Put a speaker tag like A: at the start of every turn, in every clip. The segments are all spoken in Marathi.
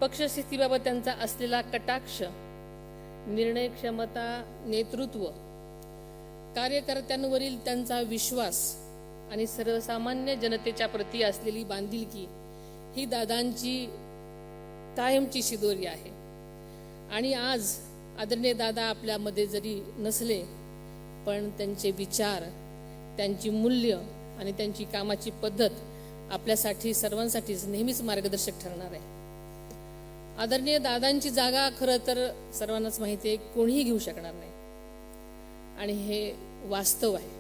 A: पक्षस्थितीबाबत त्यांचा असलेला कटाक्ष, निर्णय क्षमता, नेतृत्व, कार्यकर्त्यांवरील त्यांचा विश्वास आणि सर्वसामान्य जनतेच्या प्रती असलेली बांधिलकी ही दादांची कायमची शिदोरी आहे. आणि आज आदरणीय दादा आपल्यामध्ये जरी नसले, पण त्यांचे विचार, त्यांची मूल्य आणि त्यांची कामाची पद्धत आपल्यासाठी सर्वांसाठीच नेहमीच मार्गदर्शक ठरणार आहे. आदरणीय दादांची जागा खरं तर सर्वांनाच माहिती आहे, कोणीही घेऊ शकणार नाही आणि हे वास्तव आहे.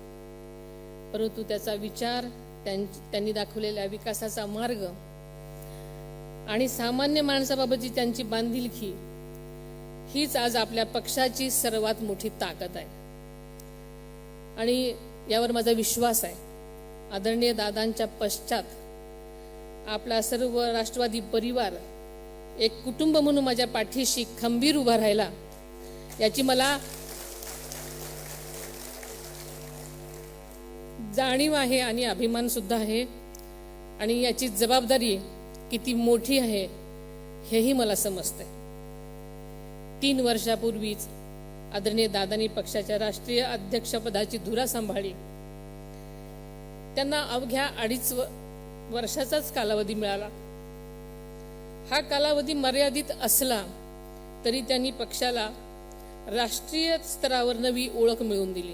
A: परंतु त्याचा विचार, त्यांनी दाखवलेला विकासाचा मार्ग आणि सामान्य माणसाबाबतची त्यांची बांधिलकी हीच आज आपल्या पक्षाची सर्वात मोठी ताकद आहे. आणि यावर माझा विश्वास आहे. आदरणीय दादांच्या पश्चात आपला सर्व राष्ट्रवादी परिवार एक कुटुंब म्हणून माझ्या पाठीशी खंबीर उभा राहिला, याची मला जाणीव आहे आणि अभिमान सुद्धा आहे. आणि याची जबाबदारी किती मोठी आहे हेही मला समजते. 3 वर्षापूर्वीच आदरणीय दादांनी पक्षाच्या राष्ट्रीय अध्यक्षपदाची धुरा सांभाळली. त्यांना अवघ्या 2.5 वर्षाचाच कालावधी मिळाला. हा कालावधी मर्यादित असला तरी त्यांनी पक्षाला राष्ट्रीय स्तरावर नवी ओळख मिळवून दिली.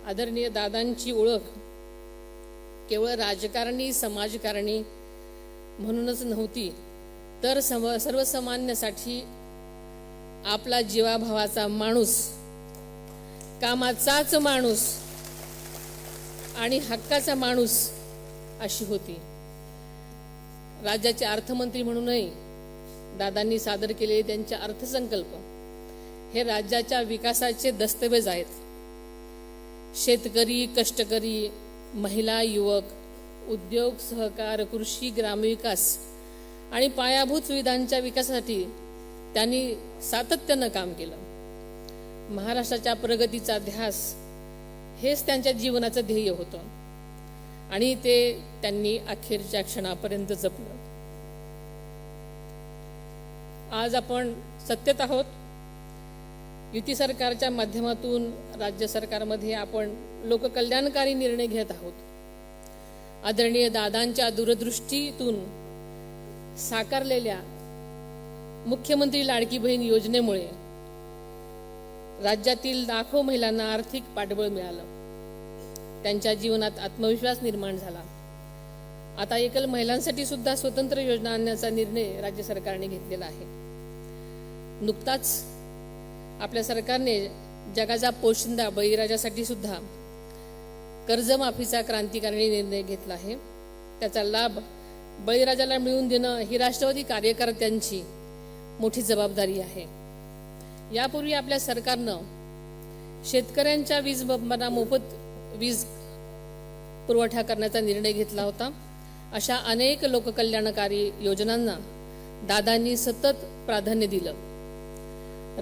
A: आदरणीय दादांची ओळख केवळ राजकारणी, समाजकारणी म्हणूनच नव्हती, तर सर्वसामान्यासाठी आपला जीवाभावाचा माणूस, कामाचाच माणूस आणि हक्काचा माणूस अशी होती. राज्याचे अर्थमंत्री म्हणूनही दादांनी सादर केलेले त्यांचे अर्थसंकल्प हे राज्याच्या विकासाचे दस्तऐवज आहेत. शेतकरी, कष्टकरी, महिला, युवक, उद्योग, सहकार, कृषी, ग्रामविकास आणि पायाभूत सुविधांच्या विकासासाठी त्यांनी सातत्यानं काम केलं. महाराष्ट्राच्या प्रगतीचा ध्यास हेच त्यांच्या जीवनाचं ध्येय होतं आणि ते त्यांनी अखेरच्या क्षणापर्यंत जपलं. आज आपण सत्तेत आहोत. युती सरकारच्या माध्यमातून राज्य सरकारमध्ये आपण लोककल्याणकारी निर्णय घेत आहोत. आदरणीय दादांच्या दूरदृष्टीतून साकारलेल्या मुख्यमंत्री लाडकी बहीण योजनेमुळे राज्यातील लाखो महिलांना आर्थिक पाठबळ मिळालं. त्यांच्या जीवनात आत्मविश्वास निर्माण झाला. आता एकल महिलांसाठी सुद्धा स्वतंत्र योजना आणण्याचा निर्णय राज्य सरकारने घेतलेला आहे. नुकताच आपल्या सरकारने जगाचा पोशिंदा बळीराजासाठी सुद्धा कर्जमाफीचा क्रांतिकारी निर्णय घेतला आहे. त्याचा लाभ बळीराजाला मिळवून देणं ही राष्ट्रवादी कार्यकर्त्यांची मोठी जबाबदारी आहे. यापूर्वी आपल्या सरकारनं शेतकऱ्यांच्या वीज बंबांना मोफत वीज पुरवठा करण्याचा निर्णय घेतला होता. अशा अनेक लोककल्याणकारी योजनांना दादांनी सतत प्राधान्य दिलं.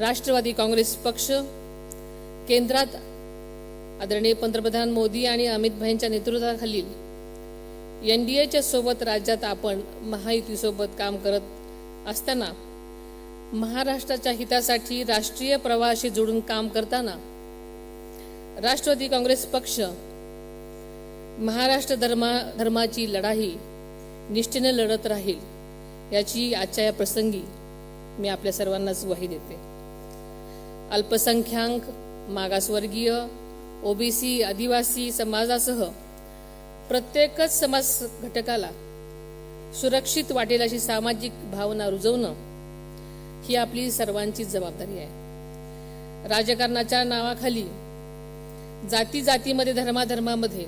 A: राष्ट्रवादी काँग्रेस पक्ष केंद्रात आदरणीय पंतप्रधान मोदी आणि अमित भाईंच्या नेतृत्वाखालील NDAच्या सोबत राज्यात आपण महायुतीसोबत काम करत असताना महाराष्ट्राच्या हितासाठी राष्ट्रीय प्रवाहाशी जोडून काम करताना राष्ट्रवादी काँग्रेस पक्ष महाराष्ट्र धर्माची लढाई निष्ठेने लढत राहील, याची आजच्या या प्रसंगी मी आपल्या सर्वांनाच ग्वाही देते. अल्पसंख्याक, मागासवर्गीय, OBC, आदिवासी समाजासह प्रत्येकच समाज घटकाला सुरक्षित वाटेल अशी सामाजिक भावना रुजवणं ही आपली सर्वांची जबाबदारी आहे. राजकारणाच्या नावाखाली जाती जातीमध्ये, धर्माधर्मामध्ये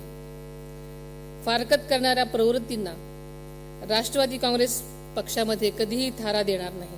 A: फारकत करणाऱ्या प्रवृत्तींना राष्ट्रवादी काँग्रेस पक्षामध्ये कधीही थारा देणार नाही.